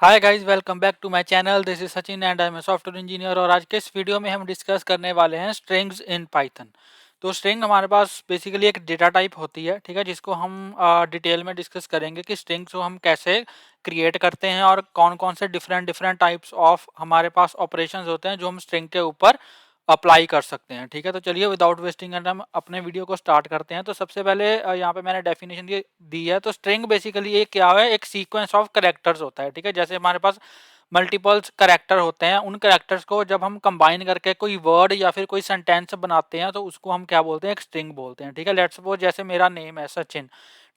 Hi guys, welcome back to my channel. This is Sachin and I am a software engineer. और आज के इस video में हम डिस्कस करने वाले हैं स्ट्रिंग्स इन पाइथन। तो स्ट्रिंग हमारे पास बेसिकली एक डेटा टाइप होती है, ठीक है, जिसको हम डिटेल में डिस्कस करेंगे कि स्ट्रिंग्स को हम कैसे क्रिएट करते हैं और कौन कौन से डिफरेंट डिफरेंट टाइप्स ऑफ हमारे पास ऑपरेशंस होते हैं जो हम स्ट्रिंग के ऊपर अप्लाई कर सकते हैं। ठीक है, तो चलिए विदाउट वेस्टिंग टाइम हम अपने वीडियो को स्टार्ट करते हैं। तो सबसे पहले यहाँ पे मैंने डेफिनेशन दी है। तो स्ट्रिंग बेसिकली ये क्या है, एक सीक्वेंस ऑफ करेक्टर्स होता है। ठीक है, जैसे हमारे पास मल्टीपल्स करेक्टर होते हैं, उन करेक्टर्स को जब हम कंबाइन करके कोई वर्ड या फिर कोई सेंटेंस बनाते हैं तो उसको हम क्या बोलते हैं, एक स्ट्रिंग बोलते हैं। ठीक है, लेट्स सपोज जैसे मेरा नेम है सचिन।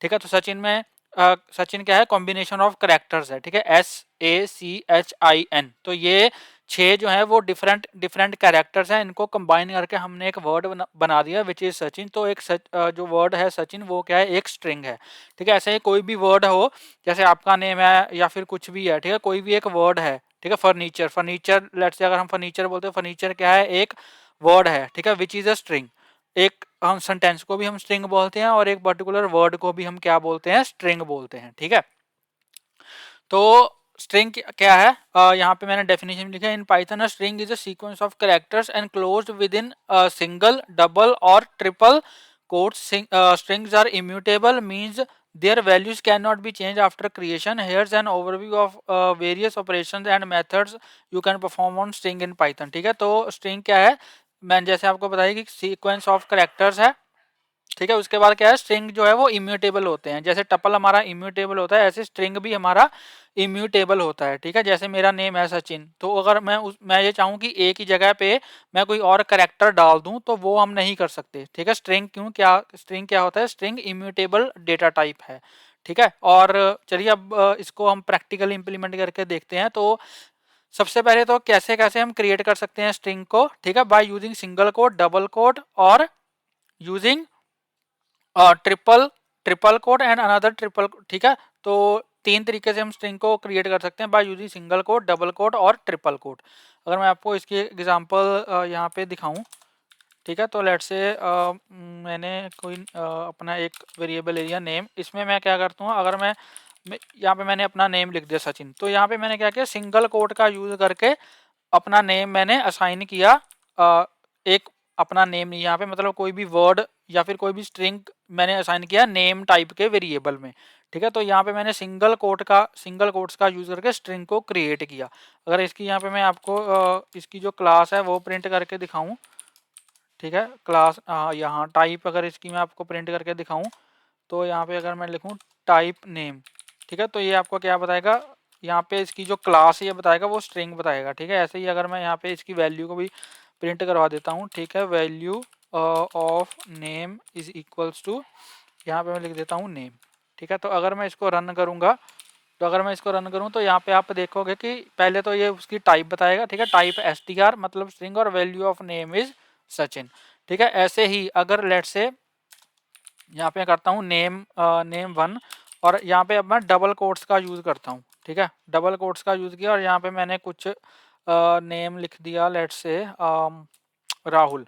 ठीक है, तो सचिन में सचिन क्या है, कॉम्बिनेशन ऑफ करेक्टर्स है। ठीक है, SACHIN। तो ये 6 जो है वो डिफरेंट डिफरेंट कैरेक्टर्स हैं, इनको कंबाइन करके हमने एक वर्ड बना दिया विच इज सचिन। तो एक जो वर्ड है सचिन वो क्या है, एक स्ट्रिंग है। ठीक है, ऐसे ही कोई भी वर्ड हो, जैसे आपका नेम है या फिर कुछ भी है, ठीक है, कोई भी एक वर्ड है। ठीक है, फर्नीचर, फर्नीचर लेट्स से अगर हम फर्नीचर बोलते हैं, फर्नीचर क्या है, एक वर्ड है। ठीक है, विच इज अ स्ट्रिंग। एक हम सेंटेंस को भी हम स्ट्रिंग बोलते हैं और एक पर्टिकुलर वर्ड को भी हम क्या बोलते हैं, स्ट्रिंग बोलते हैं। ठीक है, तो स्ट्रिंग क्या है, यहाँ पे मैंने डेफिनेशन लिखा है। In Python string is a sequence of characters enclosed within single, double और triple quotes. Strings are immutable, means their values cannot be changed after creation. Here's an overview of various operations and methods you can perform on string in python। ठीक है, तो string क्या है, मैंने जैसे आपको बताया कि सीक्वेंस ऑफ करेक्टर्स है। ठीक है, उसके बाद क्या है, स्ट्रिंग जो है वो इम्यूटेबल होते हैं। जैसे टपल हमारा इम्यूटेबल होता है, ऐसे स्ट्रिंग भी हमारा इम्यूटेबल होता है। ठीक है, जैसे मेरा नेम है सचिन, तो अगर मैं ये चाहूँ कि एक ही जगह पे मैं कोई और करेक्टर डाल दूं तो वो हम नहीं कर सकते। ठीक है, स्ट्रिंग क्यों, क्या स्ट्रिंग क्या होता है, स्ट्रिंग इम्यूटेबल डेटा टाइप है। ठीक है, और चलिए अब इसको हम प्रैक्टिकली इंप्लीमेंट करके देखते हैं। तो सबसे पहले तो कैसे कैसे हम क्रिएट कर सकते हैं स्ट्रिंग को। ठीक है, by using single quote, double quote और using triple triple quote and another triple. ठीक है, तो 3 तरीके से हम स्ट्रिंग को क्रिएट कर सकते हैं, by using single quote, double quote और ट्रिपल कोट। अगर मैं आपको इसकी एग्जांपल यहाँ पे दिखाऊं, ठीक है, तो लेट से मैंने कोई अपना एक वेरिएबल एरिया नेम, इसमें मैं क्या करता हूँ, अगर मैं यहाँ पे मैंने अपना नेम लिख दिया सचिन, तो यहाँ पे मैंने क्या किया, सिंगल कोट का यूज करके अपना नेम मैंने असाइन किया। एक अपना नेम नहीं, यहाँ पे मतलब कोई भी वर्ड या फिर कोई भी स्ट्रिंग मैंने असाइन किया नेम टाइप के वेरिएबल में। ठीक है, तो यहाँ पे मैंने सिंगल कोट्स का यूज करके स्ट्रिंग को क्रिएट किया। अगर इसकी यहाँ पे मैं आपको इसकी जो क्लास है वो प्रिंट करके दिखाऊं, ठीक है, क्लास यहाँ टाइप अगर इसकी मैं आपको प्रिंट करके दिखाऊं, तो यहाँ पे अगर मैं लिखूं टाइप नेम, ठीक है, तो ये आपको क्या बताएगा, यहाँ पे इसकी जो क्लास ये बताएगा वो स्ट्रिंग बताएगा। ठीक है, ऐसे ही अगर मैं यहाँ पे इसकी वैल्यू को भी प्रिंट करवा देता हूँ, ठीक है, value of name is equals to, यहाँ पे मैं लिख देता हूँ नेम। ठीक है, तो अगर मैं इसको रन करूँगा, तो अगर मैं इसको रन करूँ तो यहाँ पे आप देखोगे कि पहले तो ये उसकी टाइप बताएगा। ठीक है, टाइप str मतलब स्ट्रिंग और value of name is Sachin. ठीक है, ऐसे ही अगर लेट से यहाँ पे करता हूँ नेम 1 और यहाँ पे अब मैं डबल कोट्स का यूज़ करता हूँ। ठीक है, डबल कोट्स का यूज़ किया और यहाँ पे मैंने कुछ नेम लिख दिया, लेट से राहुल।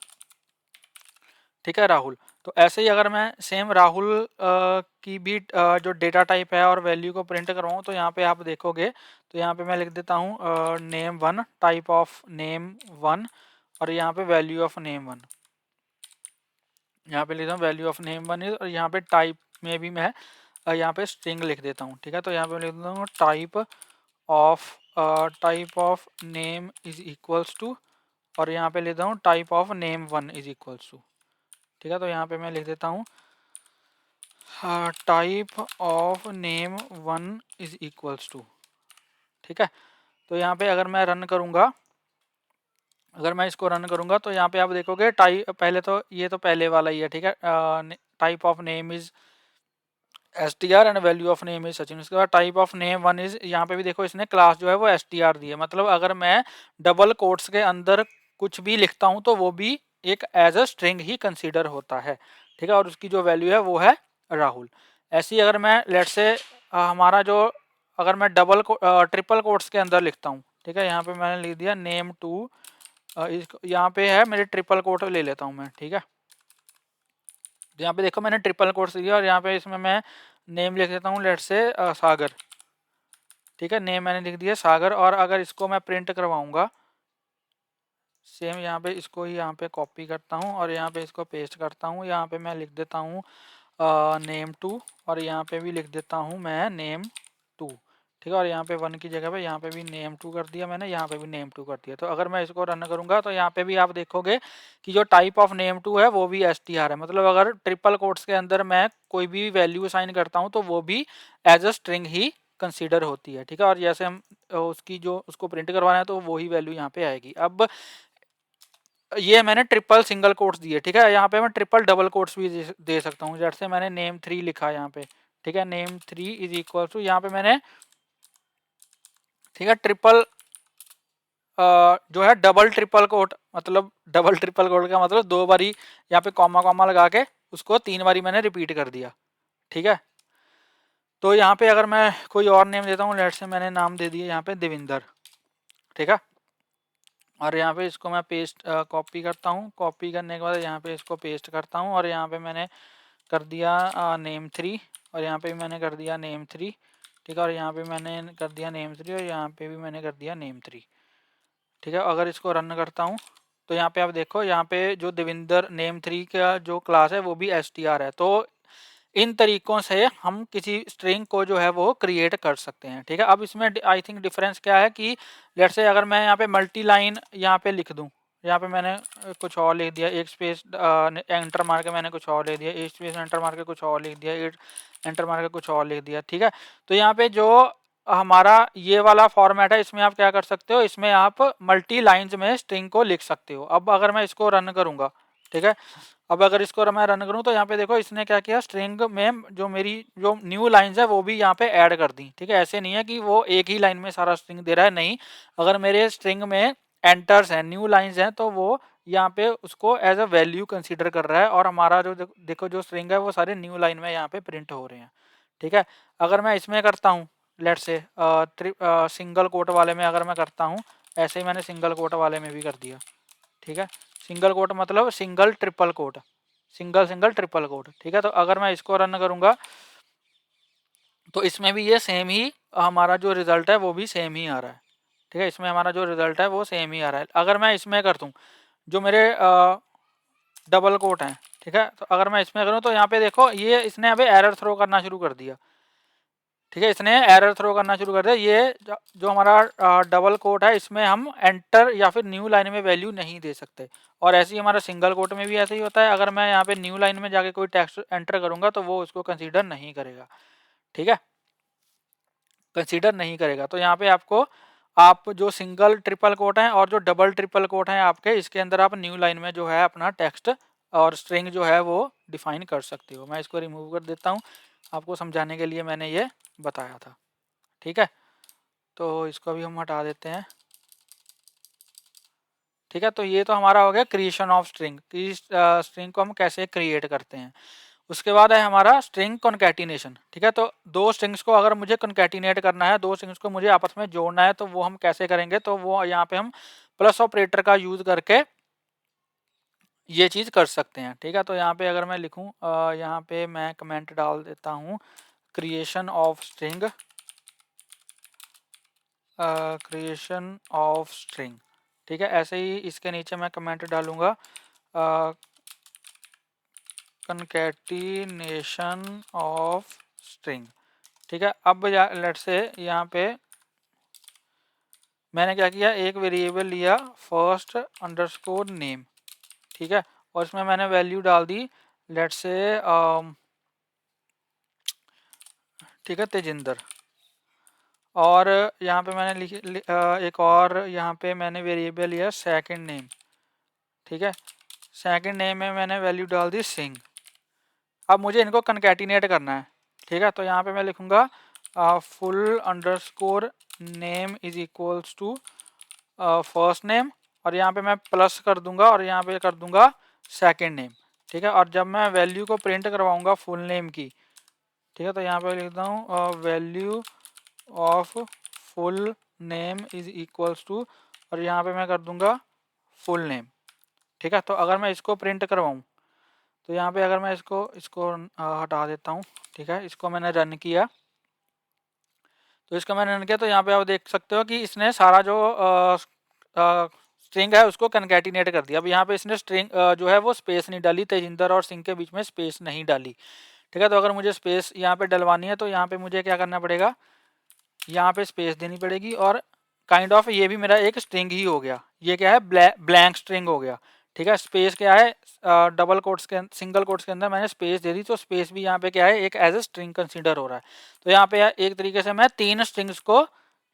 ठीक है, राहुल। तो ऐसे ही अगर मैं सेम राहुल की भी जो डेटा टाइप है और वैल्यू को प्रिंट करवाऊँ, तो यहाँ पे आप देखोगे, तो यहाँ पे मैं लिख देता हूँ नेम 1, टाइप ऑफ नेम 1 और यहाँ पे वैल्यू ऑफ नेम 1, यहाँ पे लिखता हूँ वैल्यू ऑफ नेम 1 और यहाँ पे टाइप में भी मैं यहाँ पे स्ट्रिंग लिख देता हूँ। ठीक है, तो यहाँ पे लिख देता हूँ type of name is equals to और यहाँ पे लेता हूँ type of name 1 is equals to. ठीक है, तो यहाँ पे मैं लिख देता हूँ type of name 1 is equals to. ठीक है, तो यहाँ पे अगर मैं रन करूँगा, अगर मैं इसको रन करूँगा तो यहाँ पे आप देखोगे टाइप, पहले तो ये तो पहले वाला ही है। ठीक है, type of name is str and value of name is Sachin. उसके बाद टाइप ऑफ नेम 1 इज, यहाँ पे भी देखो इसने क्लास जो है वो str दी है। मतलब अगर मैं डबल कोट्स के अंदर कुछ भी लिखता हूँ तो वो भी एक एज अ स्ट्रिंग ही कंसीडर होता है। ठीक है, और उसकी जो वैल्यू है वो है राहुल। ऐसे ही अगर मैं लेट से हमारा जो, अगर मैं ट्रिपल कोट्स के अंदर लिखता हूँ, ठीक है, यहाँ पे मैंने लिख दिया नेम 2, यहाँ पे है मेरे ट्रिपल कोट ले लेता हूँ मैं। ठीक है, तो यहाँ पे देखो मैंने ट्रिपल कोट्स दिया और यहाँ पे इसमें मैं नेम लिख देता हूँ लेट से सागर। ठीक है, नेम मैंने लिख दिया सागर। और अगर इसको मैं प्रिंट करवाऊंगा सेम, यहाँ पे इसको ही यहाँ पे कॉपी करता हूँ और यहाँ पे इसको पेस्ट करता हूँ। यहाँ पे मैं लिख देता हूँ नेम टू, और यहाँ पे भी लिख देता हूँ मैं नेम टू। ठीक है, और यहाँ पे 1 की जगह पे यहाँ पे भी नेम टू कर दिया मैंने, यहाँ पे भी नेम टू कर दिया। तो अगर मैं इसको रन करूँगा तो यहाँ पे भी आप देखोगे कि जो टाइप ऑफ नेम टू है वो भी str है। मतलब अगर ट्रिपल कोट्स के अंदर मैं कोई भी वैल्यू असाइन करता हूँ तो वो भी एज अ स्ट्रिंग ही कंसीडर होती है। ठीक है, और जैसे हम उसकी जो उसको प्रिंट करवाना है तो वही वैल्यू यहाँ पे आएगी। अब ये मैंने ट्रिपल सिंगल कोट्स दिए। ठीक है, यहाँ पे मैं ट्रिपल डबल कोट्स भी दे सकता हूँ। जैसे मैंने नेम 3 लिखा यहाँ पे, ठीक है, नेम 3 इज इक्वल टू, यहाँ पे मैंने, ठीक है, ट्रिपल जो है डबल ट्रिपल कोट, मतलब डबल ट्रिपल कोट का मतलब 2 बारी यहाँ पे कॉमा कॉमा लगा के उसको 3 बारी मैंने रिपीट कर दिया। ठीक है, तो यहाँ पे अगर मैं कोई और नेम देता हूँ, लेट से मैंने नाम दे दिया यहाँ पे देविंदर। ठीक है, और यहाँ पे इसको मैं पेस्ट कॉपी करता हूँ। कॉपी करने के बाद यहाँ पे इसको पेस्ट करता हूँ और यहाँ पे मैंने कर दिया नेम 3, और यहाँ पे भी मैंने कर दिया नेम 3। ठीक है, और यहाँ पे मैंने कर दिया नेम 3, और यहाँ पे भी मैंने कर दिया नेम 3। ठीक है, अगर इसको रन करता हूँ तो यहाँ पे आप देखो, यहाँ पे जो देविंदर नेम 3 का जो क्लास है वो भी str है। तो इन तरीकों से हम किसी स्ट्रिंग को जो है वो क्रिएट कर सकते हैं। ठीक है, अब इसमें आई थिंक डिफरेंस क्या है कि लेट्स से अगर मैं यहाँ पे मल्टी लाइन यहाँ पे लिख दूँ, यहाँ पे मैंने कुछ और लिख दिया, एक स्पेस एंटर मार के मैंने कुछ और लिख दिया, एक स्पेस एंटर मार के कुछ और लिख दिया, एक एंटर मार के कुछ और लिख दिया। ठीक है, तो यहाँ पे जो हमारा ये वाला फॉर्मेट है, इसमें आप क्या कर सकते हो, इसमें आप मल्टी लाइन्स में स्ट्रिंग को लिख सकते हो। अब अगर मैं इसको रन करूँगा, ठीक है, अब अगर इसको मैं रन करूं तो यहाँ पे देखो इसने क्या किया, स्ट्रिंग में जो मेरी जो न्यू लाइंस है वो भी यहाँ पे ऐड कर दी। ठीक है, ऐसे नहीं है कि वो एक ही लाइन में सारा स्ट्रिंग दे रहा है, नहीं, अगर मेरे स्ट्रिंग में एंटर्स हैं, न्यू लाइंस हैं, तो वो यहाँ पे उसको एज अ वैल्यू कंसीडर कर रहा है, और हमारा जो देखो जो स्ट्रिंग है वो सारे न्यू लाइन में यहाँ पे प्रिंट हो रहे हैं। ठीक है, अगर मैं इसमें करता हूँ, लेट से सिंगल कोट वाले में अगर मैं करता हूँ, ऐसे ही मैंने सिंगल कोट वाले में भी कर दिया। ठीक है, सिंगल कोट मतलब single triple quote, single single triple quote. ठीक है, तो अगर मैं इसको रन करूंगा तो इसमें भी ये सेम ही हमारा जो रिजल्ट है वो भी सेम ही आ रहा है। ठीक है, इसमें हमारा जो रिजल्ट है वो सेम ही आ रहा है। अगर मैं इसमें कर दूं जो मेरे डबल कोट हैं, ठीक है, तो अगर मैं इसमें करूं तो यहाँ पे देखो ये इसने अभी एरर थ्रो करना शुरू कर दिया। ठीक है, इसने एरर थ्रो करना शुरू कर दिया। ये जो हमारा डबल कोट है इसमें हम एंटर या फिर न्यू लाइन में वैल्यू नहीं दे सकते, और ऐसे ही हमारा सिंगल कोट में भी ऐसे ही होता है। अगर मैं यहाँ पे न्यू लाइन में जाके कोई टेक्स्ट एंटर करूंगा तो वो उसको कंसीडर नहीं करेगा। ठीक है, कंसीडर नहीं करेगा। तो यहाँ पे आपको, आप जो सिंगल ट्रिपल कोट हैं और जो डबल ट्रिपल कोट हैं आपके, इसके अंदर आप न्यू लाइन में जो है अपना टेक्स्ट और स्ट्रिंग जो है वो डिफाइन कर सकते हो। मैं इसको रिमूव कर देता हूँ, आपको समझाने के लिए मैंने ये बताया था। ठीक है, तो इसको भी हम हटा देते हैं। ठीक है, तो ये तो हमारा हो गया क्रिएशन ऑफ स्ट्रिंग, कि स्ट्रिंग को हम कैसे क्रिएट करते हैं। उसके बाद है हमारा स्ट्रिंग कॉन्कैटिनेशन। ठीक है, तो दो स्ट्रिंग्स को अगर मुझे कॉन्कैटिनेट करना है, दो स्ट्रिंग्स को मुझे आपस में जोड़ना है, तो वो हम कैसे करेंगे, तो वो यहाँ पे हम प्लस ऑपरेटर का यूज करके ये चीज़ कर सकते हैं। ठीक है, तो यहाँ पे अगर मैं लिखूँ, यहाँ पे मैं कमेंट डाल देता हूँ creation of string, creation of string. ठीक है, ऐसे ही इसके नीचे मैं कमेंट डालूंगा कॉन्कैटिनेशन ऑफ स्ट्रिंग। ठीक है, अब लेट से यहाँ पे मैंने क्या किया, एक वेरिएबल लिया फर्स्ट अंडरस्कोर नेम। ठीक है, और इसमें मैंने वैल्यू डाल दी लेट से ठीक है, तेजिंदर। और यहाँ पे मैंने एक और यहाँ पे मैंने वेरिएबल लिया सेकंड नेम। ठीक है, सेकंड नेम में मैंने वैल्यू डाल दी सिंह। अब मुझे इनको कनकैटिनेट करना है। ठीक है, तो यहाँ पे मैं लिखूँगा full underscore name is equals to first name, और यहाँ पे मैं प्लस कर दूंगा और यहाँ पे कर दूंगा सेकंड नेम। ठीक है, और जब मैं वैल्यू को प्रिंट करवाऊंगा फुल नेम की, ठीक है, तो यहाँ पे लिखता हूँ value of full name is equals to, और यहाँ पे मैं कर दूंगा फुल नेम। ठीक है, तो अगर मैं इसको प्रिंट करवाऊँ तो यहाँ पे अगर मैं इसको इसको हटा देता हूँ। ठीक है, इसको मैंने रन किया तो इसका मैंने रन किया तो यहाँ पे आप देख सकते हो कि इसने सारा जो स्ट्रिंग है उसको कनकैटिनेट कर दिया। अब यहाँ पे इसने स्ट्रिंग जो है वो स्पेस नहीं डाली, तेजिंदर और सिंह के बीच में स्पेस नहीं डाली। ठीक है, तो अगर मुझे स्पेस यहाँ पे डलवानी है तो यहाँ पे मुझे क्या करना पड़ेगा, यहाँ पे स्पेस देनी पड़ेगी। और काइंड ऑफ ये भी मेरा एक स्ट्रिंग ही हो गया। ये क्या है, ब्लैंक स्ट्रिंग हो गया। ठीक है, स्पेस क्या है, डबल कोट्स के सिंगल कोट्स के अंदर मैंने स्पेस दे दी, तो स्पेस भी यहाँ पे क्या है, एक एज ए स्ट्रिंग कंसीडर हो रहा है। तो यहाँ पे एक तरीके से मैं तीन स्ट्रिंग्स को,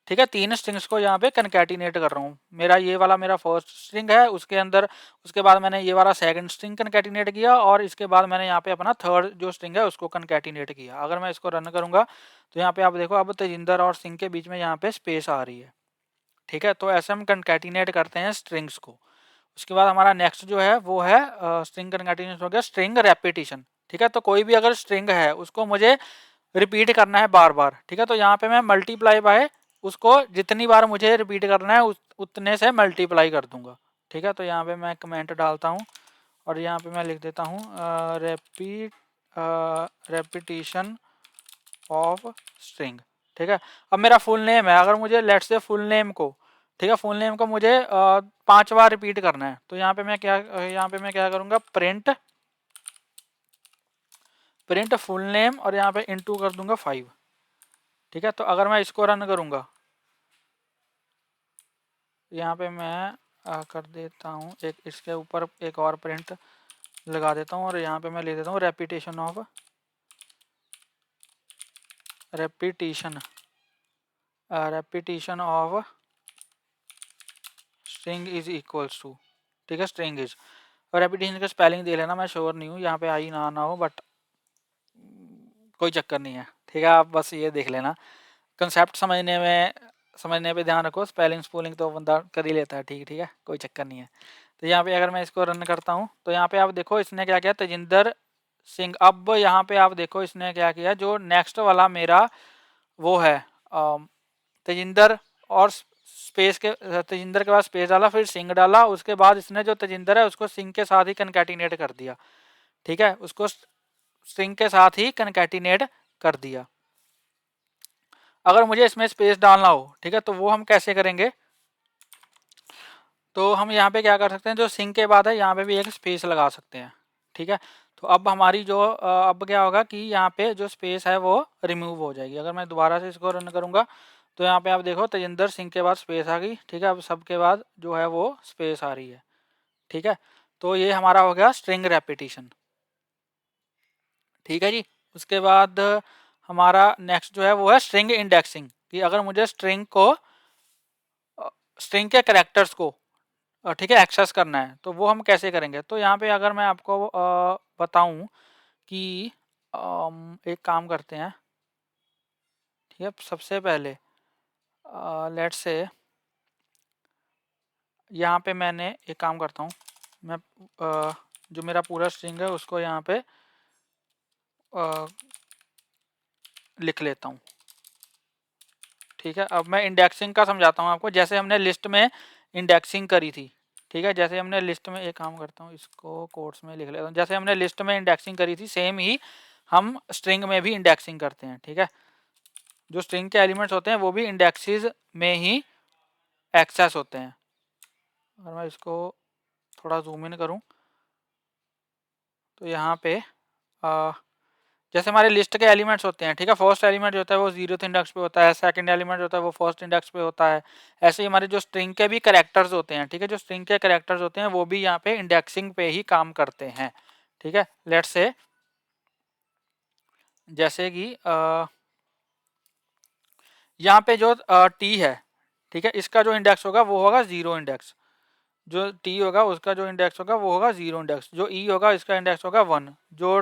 ठीक है, तीन स्ट्रिंग्स को यहाँ पे कनकैटिनेट कर रहा हूँ। मेरा ये वाला मेरा फर्स्ट स्ट्रिंग है, उसके अंदर उसके बाद मैंने ये वाला सेकंड स्ट्रिंग कनकैटिनेट किया, और इसके बाद मैंने यहाँ पे अपना थर्ड जो स्ट्रिंग है उसको कनकैटिनेट किया। अगर मैं इसको रन करूँगा तो यहाँ पे आप देखो अब तेजिंदर और सिंह के बीच में यहाँ पे स्पेस आ रही है। ठीक है, तो ऐसे हम कनकैटिनेट करते हैं स्ट्रिंग्स को। उसके बाद हमारा नेक्स्ट जो है वो है स्ट्रिंग कनकैटिनेशन हो गया स्ट्रिंग रेपिटेशन। ठीक है, तो कोई भी अगर स्ट्रिंग है उसको मुझे रिपीट करना है बार बार। ठीक है, तो यहाँ पे मैं मल्टीप्लाई बाय उसको जितनी बार मुझे रिपीट करना है उतने से मल्टीप्लाई कर दूंगा। ठीक है, तो यहाँ पे मैं कमेंट डालता हूँ और यहाँ पे मैं लिख देता हूँ रेपिटेशन ऑफ स्ट्रिंग। ठीक है, अब मेरा फुल नेम है, अगर मुझे लेट्स से फुल नेम को, ठीक है, फुल नेम को मुझे 5 बार रिपीट करना है, तो यहाँ पे मैं क्या करूँगा, प्रिंट फुल नेम और यहाँ पे इंटू कर दूंगा 5। ठीक है, तो अगर मैं इसको रन करूँगा, यहाँ पे मैं कर देता हूँ एक इसके ऊपर एक और प्रिंट लगा देता हूँ, और यहाँ पे मैं ले देता हूँ repetition of string is equals to, ठीक है, स्ट्रिंग इज, और रेपिटेशन का स्पेलिंग दे लेना, मैं श्योर नहीं हूँ यहाँ पे आई ना हो, बट कोई चक्कर नहीं है। ठीक है, आप बस ये देख लेना, कंसेप्ट समझने पे ध्यान रखो, स्पेलिंग स्पूलिंग तो बंदा कर ही लेता है। ठीक है, कोई चक्कर नहीं है। तो यहाँ पे अगर मैं इसको रन करता हूँ तो यहाँ पे आप देखो इसने क्या किया, तेजिंदर सिंह। अब यहाँ पे आप देखो इसने क्या किया, जो नेक्स्ट वाला मेरा वो है तेजिंदर और स्पेस के, तेजिंदर के बाद स्पेस डाला, फिर सिंह डाला, उसके बाद इसने जो तेजिंदर है उसको सिंह के साथ ही कनकैटिनेट कर दिया। ठीक है, उसको स्ट्रिंग के साथ ही कनकैटिनेट कर दिया। अगर मुझे इसमें स्पेस डालना हो, ठीक है, तो वो हम कैसे करेंगे, तो हम यहाँ पे क्या कर सकते हैं, जो सिंह के बाद है यहाँ पे भी एक स्पेस लगा सकते हैं। ठीक है, तो अब हमारी जो अब क्या होगा कि यहाँ पे जो स्पेस है वो रिमूव हो जाएगी। अगर मैं दोबारा से इसको रन करूँगा तो यहाँ पे आप देखो तेजिंदर सिंह के बाद स्पेस आ गई। ठीक है, अब सबके बाद जो है वो स्पेस आ रही है। ठीक है, तो ये हमारा हो गया स्ट्रिंग रेपिटेशन। ठीक है जी, उसके बाद हमारा नेक्स्ट जो है वो है स्ट्रिंग इंडेक्सिंग, कि अगर मुझे स्ट्रिंग के करेक्टर्स को, ठीक है, एक्सेस करना है तो वो हम कैसे करेंगे। तो यहाँ पे अगर मैं आपको बताऊं कि एक काम करते हैं। ठीक है, सबसे पहले लेट्स से यहाँ पे मैंने एक काम करता हूँ, मैं जो मेरा पूरा स्ट्रिंग है उसको यहाँ पे लिख लेता हूँ। ठीक है, अब मैं इंडेक्सिंग का समझाता हूँ आपको, जैसे हमने लिस्ट में इंडेक्सिंग करी थी। ठीक है, जैसे हमने लिस्ट में एक काम करता हूँ, इसको कोट्स में लिख लेता हूँ, जैसे हमने लिस्ट में इंडेक्सिंग करी थी सेम ही हम स्ट्रिंग में भी इंडेक्सिंग करते हैं। ठीक है, जो स्ट्रिंग के एलिमेंट्स होते हैं वो भी इंडेक्सेस में ही एक्सेस होते हैं। अगर मैं इसको थोड़ा जूम इन करूँ तो यहाँ पे जैसे हमारे लिस्ट के एलिमेंट्स होते हैं, ठीक है, फर्स्ट एलिमेंट जो होता है वो 0th इंडेक्स पे होता है, सेकंड एलिमेंट जो होता है वो फर्स्ट इंडेक्स पे होता है। ऐसे ही हमारे जो स्ट्रिंग के भी कैरेक्टर्स होते हैं, ठीक है, जो स्ट्रिंग के कैरेक्टर्स होते हैं वो भी यहाँ पे इंडेक्सिंग पे ही काम करते हैं। ठीक है, लेट्स से जैसे कि यहाँ पे जो टी है, ठीक है, इसका जो इंडेक्स होगा वो होगा 0 इंडेक्स, जो टी होगा उसका जो इंडेक्स होगा वो होगा 0 इंडेक्स, जो ई होगा इसका इंडेक्स होगा 1, जो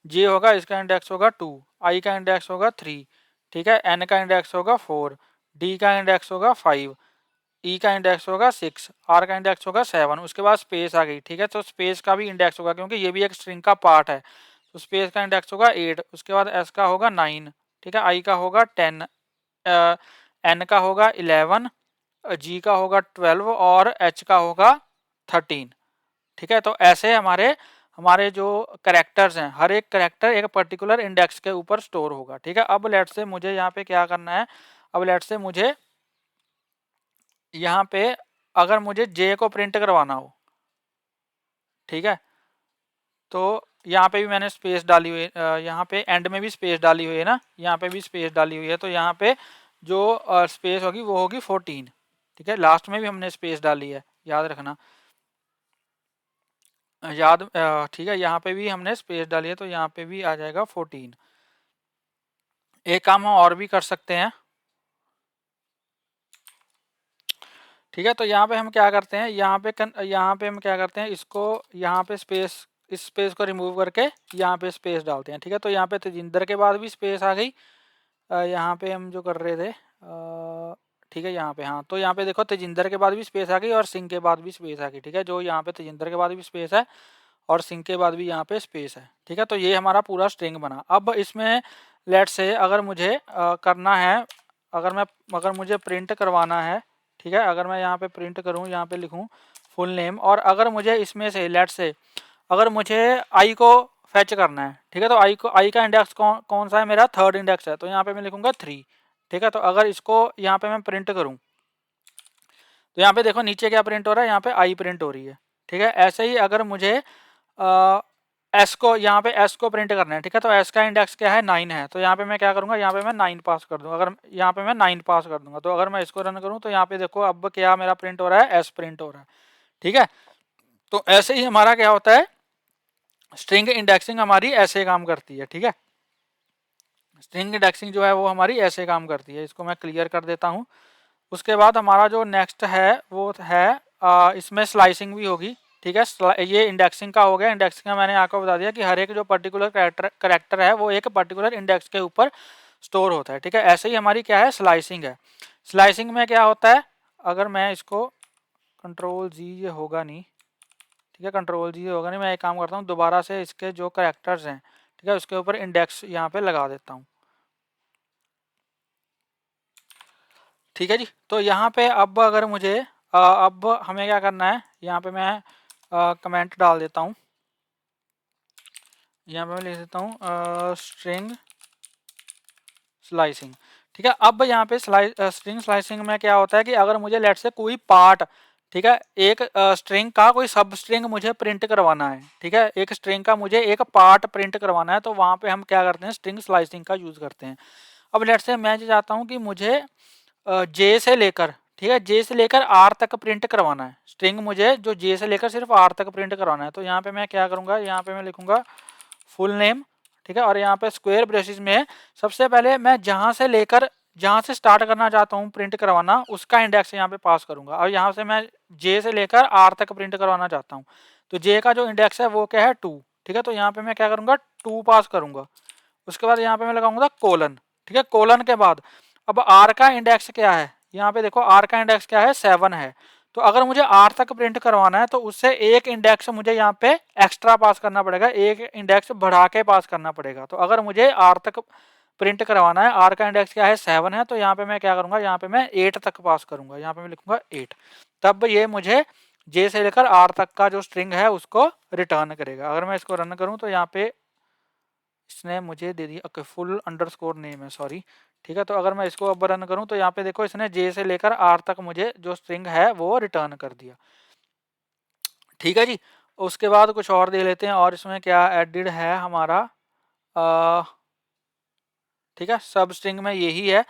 जे होगा इसका इंडेक्स होगा 2, आई का इंडेक्स होगा 3, ठीक है, एन का इंडेक्स होगा 4, डी का इंडेक्स होगा 5, ई का इंडेक्स होगा 6, आर का इंडेक्स होगा 7। उसके बाद स्पेस आ गई। ठीक है, तो स्पेस का भी इंडेक्स होगा क्योंकि ये भी एक स्ट्रिंग का पार्ट है, तो स्पेस का इंडेक्स होगा 8। उसके बाद एस का होगा 9, ठीक है, आई का होगा 10, एन का होगा 11, जी का होगा 12 और एच का होगा 13। ठीक है, तो ऐसे हमारे हमारे जो करेक्टर्स हैं, हर एक करेक्टर एक पर्टिकुलर इंडेक्स के ऊपर स्टोर होगा। ठीक है, अब लेट से मुझे यहाँ पे क्या करना है, अब लेट से मुझे यहाँ पे अगर मुझे जे को प्रिंट करवाना हो, ठीक है, तो यहाँ पे भी मैंने स्पेस डाली हुई है, यहाँ पे एंड में भी स्पेस डाली हुई है ना, यहाँ पे भी स्पेस डाली हुई है, तो यहाँ पे जो स्पेस होगी वो होगी 14, ठीक है। लास्ट में भी हमने स्पेस डाली है, याद रखना, ठीक है। यहाँ पे भी हमने स्पेस डाली है, तो यहाँ पे भी आ जाएगा 14। एक काम हम और भी कर सकते हैं, ठीक है। तो यहाँ पे हम क्या करते हैं, यहाँ पे हम क्या करते हैं, इसको यहाँ पे स्पेस, इस स्पेस को रिमूव करके यहाँ पे स्पेस डालते हैं, ठीक है। तो यहाँ पे तेजिंदर के बाद भी स्पेस आ गई, यहाँ पे हम जो कर रहे थे, ठीक है, यहाँ पे, हाँ, तो यहाँ पे देखो तेजिंदर के बाद भी स्पेस आ गई और सिंह के बाद भी स्पेस आ गई, ठीक है। जो यहाँ पे तेजिंदर के बाद भी स्पेस है और सिंह के बाद भी यहाँ पे स्पेस है, ठीक है। तो ये हमारा पूरा स्ट्रिंग बना। अब इसमें लेट से अगर मुझे करना है, अगर मुझे प्रिंट करवाना है, ठीक है, अगर मैं यहाँ पे प्रिंट करूँ, यहाँ पे लिखूँ फुल नेम, और अगर मुझे इसमें से लेट से अगर मुझे आई को फैच करना है, ठीक है, तो आई का इंडेक्स कौन सा है, मेरा थर्ड इंडेक्स है, तो यहाँ पे मैं लिखूंगा 3, ठीक है। तो अगर इसको यहाँ पे मैं प्रिंट करूँ, तो यहाँ पे देखो नीचे क्या प्रिंट हो रहा है, यहाँ पे आई प्रिंट हो रही है, ठीक है। ऐसे ही अगर मुझे एस को, यहाँ पे एस को प्रिंट करना है, ठीक है, तो एस का इंडेक्स क्या है, 9 है, तो यहाँ पे मैं क्या करूँगा, यहाँ पे मैं 9 पास कर दूंगा, अगर यहाँ पे मैं 9 पास कर दूंगा, तो अगर मैं इसको रन करूँ तो यहाँ पे देखो अब क्या मेरा प्रिंट हो रहा है, एस प्रिंट हो रहा है, ठीक है। तो ऐसे ही हमारा क्या होता है, स्ट्रिंग इंडेक्सिंग हमारी ऐसे काम करती है, ठीक है। स्ट्रिंग इंडेक्सिंग जो है वो हमारी ऐसे काम करती है। इसको मैं क्लियर कर देता हूँ। उसके बाद हमारा जो नेक्स्ट है वो है इसमें स्लाइसिंग भी होगी, ठीक है। ये इंडेक्सिंग का हो गया। इंडेक्सिंग का मैंने आपको बता दिया कि हर एक जो पर्टिकुलर करेक्टर है वो एक पर्टिकुलर इंडेक्स के ऊपर स्टोर होता है, ठीक है। ऐसे ही हमारी क्या है, स्लाइसिंग है। स्लाइसिंग में क्या होता है, अगर मैं इसको कंट्रोल जी, ये होगा नहीं, ठीक है, कंट्रोल जी होगा नहीं, मैं एक काम करता हूँ, दोबारा से इसके जो करेक्टर्स हैं, ठीक है, उसके ऊपर इंडेक्स यहाँ पे लगा देता हूँ, ठीक है जी। तो यहाँ पे अब अगर मुझे अब हमें क्या करना है, यहाँ पे मैं कमेंट डाल देता हूँ, यहाँ पे मैं लिख देता हूँ स्ट्रिंग स्लाइसिंग, ठीक है। अब यहाँ पे स्ट्रिंग स्लाइसिंग में क्या होता है कि अगर मुझे लेट से कोई पार्ट, ठीक है, एक स्ट्रिंग का कोई सब स्ट्रिंग मुझे प्रिंट करवाना है, ठीक है, एक स्ट्रिंग का मुझे एक पार्ट प्रिंट करवाना है, तो वहाँ पे हम क्या करते हैं, स्ट्रिंग स्लाइसिंग का यूज़ करते हैं। अब लेट से मैं चाहता हूँ कि मुझे जे से लेकर, ठीक है, जे से लेकर आर तक प्रिंट करवाना है स्ट्रिंग, मुझे जो जे से लेकर सिर्फ आर तक प्रिंट करवाना है, तो यहाँ पे मैं क्या करूँगा, यहाँ पे मैं लिखूँगा फुल नेम, ठीक है, और यहाँ पे स्क्वायर ब्रेसेस में सबसे पहले मैं जहाँ से स्टार्ट करना चाहता हूँ प्रिंट करवाना, उसका इंडेक्स यहाँ पे पास करूँगा। और यहाँ से मैं जे से लेकर आर तक प्रिंट करवाना चाहता हूँ, तो जे का जो इंडेक्स है वो क्या है, 2, ठीक है। तो यहाँ पे मैं क्या करूँगा, 2 पास करूँगा। उसके बाद यहाँ पे मैं लगाऊंगा कोलन, ठीक है। कोलन के बाद अब आर का इंडेक्स क्या है, यहाँ पे देखो आर का इंडेक्स क्या है, 7 है। तो अगर मुझे आर तक प्रिंट करवाना है तो उससे एक इंडेक्स मुझे यहाँ पे एक्स्ट्रा पास करना पड़ेगा, एक इंडेक्स बढ़ा के पास करना पड़ेगा। तो अगर मुझे आर तक प्रिंट करवाना है, आर का इंडेक्स क्या है, 7 है, तो यहाँ पे मैं क्या करूँगा, यहाँ पे मैं 8 तक पास करूँगा, यहाँ पे मैं लिखूंगा 8। तब ये मुझे जे से लेकर आर तक का जो स्ट्रिंग है उसको रिटर्न करेगा। अगर मैं इसको रन करूँ तो यहाँ पे इसने मुझे दे दिया, ओके, फुल अंडरस्कोर नेम है, सॉरी, ठीक है। तो अगर मैं इसको अब रन करूं तो यहाँ पे देखो इसने जे से लेकर आर तक मुझे जो स्ट्रिंग है वो रिटर्न कर दिया, ठीक है जी। उसके बाद कुछ और दे लेते हैं, और इसमें क्या एडिड है हमारा, ठीक है, सब स्ट्रिंग में यही है।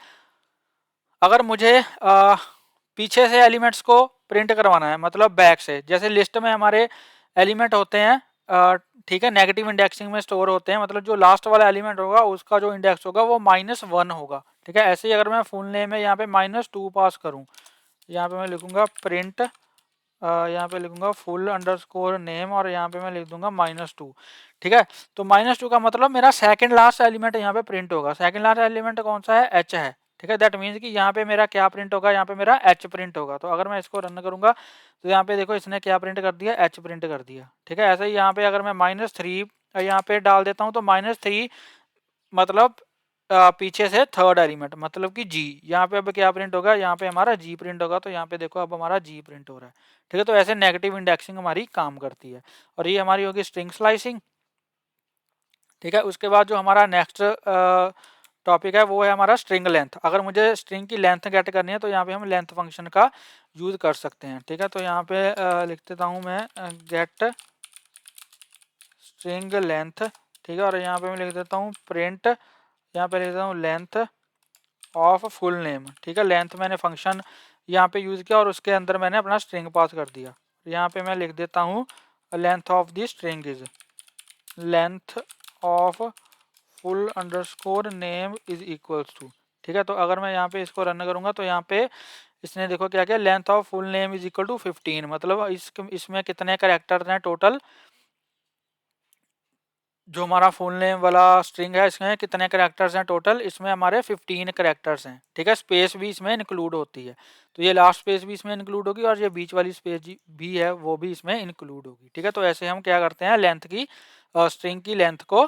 अगर मुझे पीछे से एलिमेंट्स को प्रिंट करवाना है, मतलब बैक से, जैसे लिस्ट में हमारे एलिमेंट होते हैं, ठीक है, नेगेटिव इंडेक्सिंग में स्टोर होते हैं, मतलब जो लास्ट वाला एलिमेंट होगा उसका जो इंडेक्स होगा वो -1 होगा, ठीक है। ऐसे ही अगर मैं फुल नेम में यहाँ पे -2 पास करूँ, यहाँ पे मैं लिखूंगा प्रिंट, यहाँ पे लिखूंगा फुल अंडरस्कोर नेम, और यहाँ पे मैं लिख दूंगा -2, ठीक है। तो -2 का मतलब मेरा सेकंड लास्ट एलिमेंट यहाँ पे प्रिंट होगा। सेकंड लास्ट एलिमेंट कौन सा है, एच है, ठीक है। दैट मीन्स कि यहाँ पे मेरा क्या प्रिंट होगा, यहाँ पे मेरा एच प्रिंट होगा। तो अगर मैं इसको रन करूंगा तो यहाँ पे देखो इसने क्या प्रिंट कर दिया, एच प्रिंट कर दिया, ठीक है। ऐसे ही यहाँ पे अगर मैं -3 यहाँ पे डाल देता हूँ तो -3 मतलब पीछे से थर्ड एलिमेंट मतलब कि जी, यहाँ पे अब क्या प्रिंट होगा, यहाँ पे हमारा जी प्रिंट होगा। तो यहाँ पे देखो अब हमारा जी प्रिंट हो रहा है, ठीक है। तो ऐसे नेगेटिव इंडेक्सिंग हमारी काम करती है, और ये हमारी होगी स्ट्रिंग स्लाइसिंग, ठीक है। उसके बाद जो हमारा नेक्स्ट टॉपिक है वो है हमारा स्ट्रिंग लेंथ। अगर मुझे स्ट्रिंग की लेंथ गेट करनी है तो यहाँ पे हम लेंथ फंक्शन का यूज़ कर सकते हैं, ठीक है। तो यहाँ पे लिख देता हूँ मैं गेट स्ट्रिंग लेंथ, ठीक है। और यहाँ पे मैं लिख देता हूँ प्रिंट, यहाँ पे लिख देता हूँ लेंथ ऑफ फुल नेम, ठीक है। लेंथ मैंने फंक्शन यहाँ पे यूज़ किया और उसके अंदर मैंने अपना स्ट्रिंग पास कर दिया। यहाँ पे मैं लिख देता हूँ length of the string is length of full underscore name is equals to, ठीक है। तो अगर मैं यहाँ पे इसको रन करूँगा तो यहाँ पे इसने देखो क्या किया, length of full name is equal to 15, मतलब इसमें कितने करेक्टर्स हैं टोटल, जो हमारा फुल नेम वाला स्ट्रिंग है इसमें कितने करेक्टर्स हैं टोटल, इसमें हमारे 15 करेक्टर्स हैं, ठीक है। स्पेस भी इसमें इंक्लूड होती है, तो ये लास्ट स्पेस भी इसमें इंक्लूड होगी और ये बीच वाली स्पेस भी है वो भी इसमें इंक्लूड होगी, ठीक है। तो ऐसे हम क्या करते हैं, लेंथ की स्ट्रिंग की लेंथ को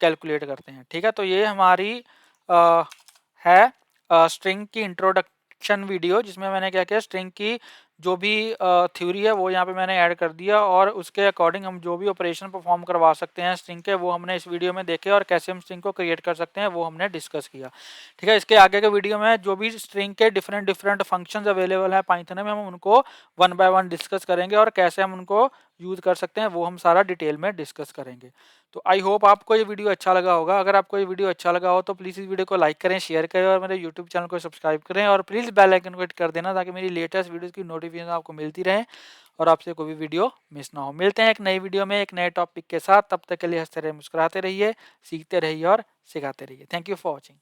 कैलकुलेट करते हैं, ठीक है। तो ये हमारी है स्ट्रिंग की इंट्रोडक्शन वीडियो, जिसमें मैंने क्या किया, स्ट्रिंग की जो भी थ्योरी है वो यहाँ पे मैंने ऐड कर दिया और उसके अकॉर्डिंग हम जो भी ऑपरेशन परफॉर्म करवा सकते हैं स्ट्रिंग के वो हमने इस वीडियो में देखे और कैसे हम स्ट्रिंग को क्रिएट कर सकते हैं वो हमने डिस्कस किया, ठीक है। इसके आगे के वीडियो में जो भी स्ट्रिंग के डिफरेंट फंक्शंस अवेलेबल है पाइथन में हम उनको वन बाय वन डिस्कस करेंगे और कैसे हम उनको यूज़ कर सकते हैं वो हम सारा डिटेल में डिस्कस करेंगे। तो आई होप आपको ये वीडियो अच्छा लगा होगा। अगर आपको ये वीडियो अच्छा लगा हो तो प्लीज़ इस वीडियो को लाइक करें, शेयर करें और मेरे यूट्यूब चैनल को सब्सक्राइब करें और प्लीज़ बेल आइकन को हिट कर देना ताकि मेरी लेटेस्ट वीडियोज़ की नोटिफिकेशन आपको मिलती रहे और आपसे कोई भी वीडियो मिस ना हो। मिलते हैं एक नई वीडियो में एक नए टॉपिक के साथ, तब तक के लिए हंसते रहिए, मुस्कुराते रहिए, सीखते रहिए और सिखाते रहिए। Thank you for watching.